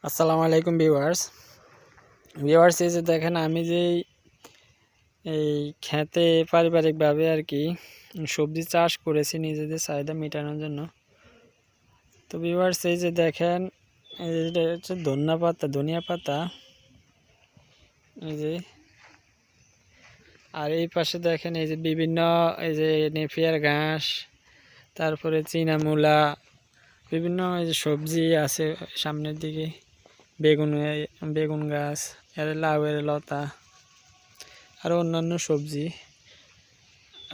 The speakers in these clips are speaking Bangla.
আসসালামু আলাইকুম ভিউয়ার্স এই যে দেখেন আমি যে এই খেতে পারিবারিকভাবে আর কি সবজি চাষ করেছি নিজেদের চাহিদা মেটানোর জন্য। তো ভিউয়ার্স এই যে দেখেন এটা হচ্ছে ধনিয়া পাতা এই যে, আর এই পাশে দেখেন এই যে বিভিন্ন এই যে নেপিয়ার ঘাস, তারপরে চীনা মূলা, বিভিন্ন এই যে সবজি আছে সামনের দিকে, বেগুন গাছ, এর লাউয়ের লতা আর অন্যান্য সবজি।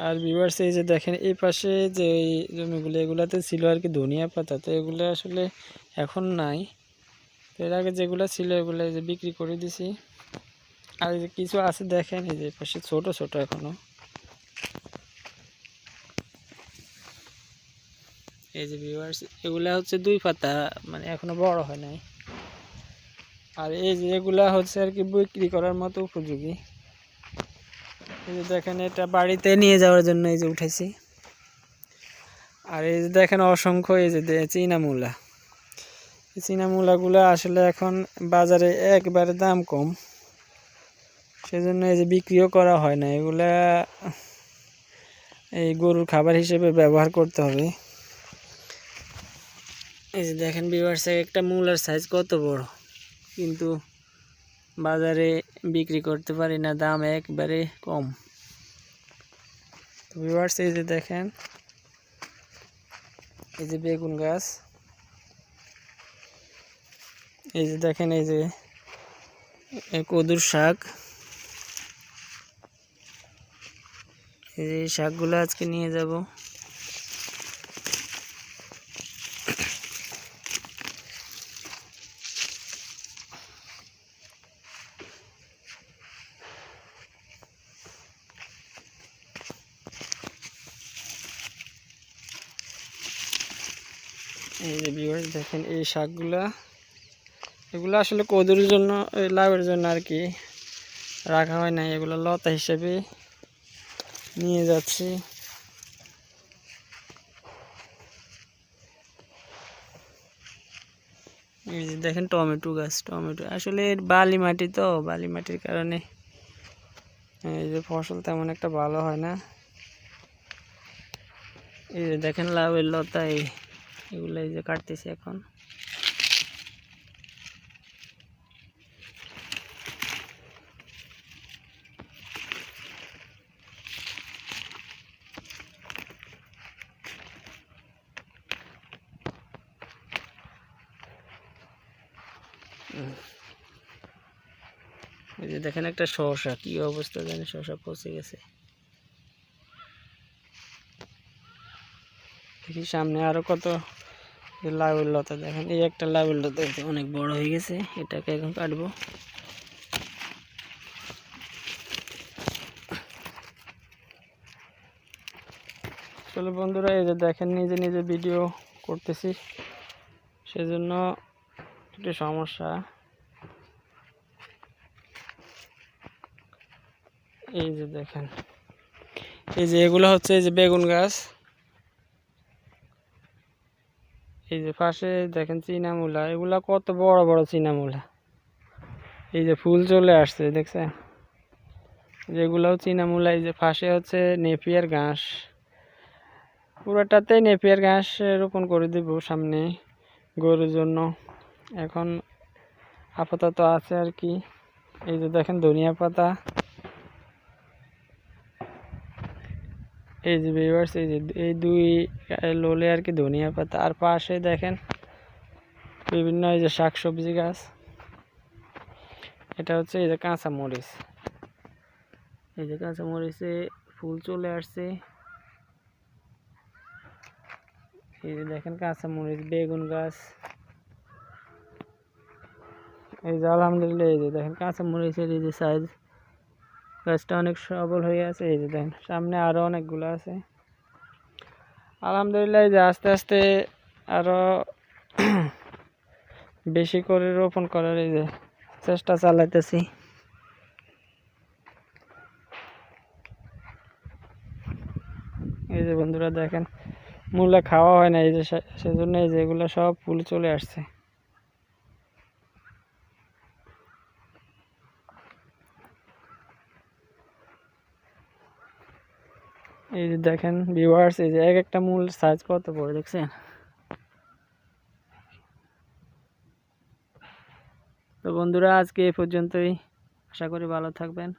আর ভিউয়ার্স এই যে দেখেন এই পাশে যে এই জমিগুলো এগুলাতে ছিল আর কি ধনিয়া পাতা, তো এগুলো আসলে এখন নাই। তো এর আগে যেগুলো ছিল এগুলো যে বিক্রি করে দিছি। আর এই যে কিছু আছে দেখেন এই যে পাশে ছোট ছোট এখনো, এই যে ভিউয়ার্স এগুলা হচ্ছে 2 পাতা, মানে এখনো বড় হয় নাই। আর এই যে এগুলা হচ্ছে আর কি বিক্রি করার মতো উপযোগী। এই যে দেখেন এটা বাড়িতে নিয়ে যাওয়ার জন্য এই যে উঠাইছি। আর এই যে দেখেন অসংখ্য এই যে চীনা মূলাগুলো আসলে এখন বাজারে একবারে দাম কম, সেজন্য এই যে বিক্রিও করা হয় না। এগুলা এই গরুর খাবার হিসেবে ব্যবহার করতে হবে। এই যে দেখেন ভিউয়ার্স একটা মূলার সাইজ কত বড়, কিন্তু বাজারে বিক্রি করতে পারি না, দাম একবারে কম। তো ভিউয়ার্স এই যে দেখেন এই যে বেগুন গাছ, এই যে দেখেন এই যে কদুর শাক, এই যে শাকগুলো আজকে নিয়ে যাব। এই যে ভিউয়ার্স দেখেন এই শাকগুলা, এগুলো আসলে কদুর জন্য, লাউয়ের জন্য আর কি রাখা হয় না, এগুলো লতা হিসেবে নিয়ে যাচ্ছি। এই যে দেখেন টমেটো গাছ, টমেটো আসলে বালি মাটি, তো বালি মাটির কারণে এই যে ফসল তেমন একটা ভালো হয় না। এই যে দেখেন লাউয়ের লতা, এগুলো এই যে কাটতেছি এখন। এই যে দেখেন একটা শসা, কি অবস্থা জানি, শসা পচে গেছে। দেখি সামনে আরো কত লাউয়ের লতা, দেখেন এই একটা লাউয়ের লতা অনেক বড় হয়ে গেছে, এটাকে এখন কাটবো। চলো বন্ধুরা, এই যে দেখেন নিজে নিজে ভিডিও করতেছি, সেজন্য একটু সমস্যা। এই যে দেখেন এই যে এগুলো হচ্ছে এই যে বেগুন গাছ, এই যে পাশে দেখেন চীনা মূলা, এগুলা কত বড় বড় চীনা মূলা, এই যে ফুল চলে আসছে দেখছেন, যেগুলাও চীনা মূলা। এই যে পাশে হচ্ছে নেপিয়ার ঘাস, পুরোটাতেই নেপিয়ার ঘাস রোপণ করে দিব সামনে গরুর জন্য, এখন আপাতত আছে আর কি। এই যে দেখেন ধনিয়া পাতা, এই যে ভিউয়ার্স এই যে এই 2 লোলে আর কি ধনিয়া পাতা। আর পাশে দেখেন বিভিন্ন এই যে শাকসবজি গাছ, এটা হচ্ছে এই যে কাঁচা মরিচ, এই যে কাঁচা মরিচে ফুল চলে আসছে। এই যে দেখেন কাঁচা মরিচ, বেগুন গাছ, এই যে আলহামদুলিল্লাহ এই যে দেখেন কাঁচা মরিচের এই যে সাইজ, গাছটা অনেক সবল হয়ে আছে। এই যে দেখেন সামনে আরো অনেকগুলো আছে। আলহামদুলিল্লাহ এই যে আস্তে আস্তে আরো বেশি করে রোপণ করার এই যে চেষ্টা চালাইতেছি। এই যে বন্ধুরা দেখেন মূলা খাওয়া হয় না, এই যে সেজন্য এই যে এগুলো সব ফুল চলে আসছে। এই যে দেখেন ভিউয়ার্স, এই যে এক একটা মূল সাইজ কত বড় দেখছেন। তো বন্ধুরা আজকে এই পর্যন্তই, আশা করি ভালো থাকবেন।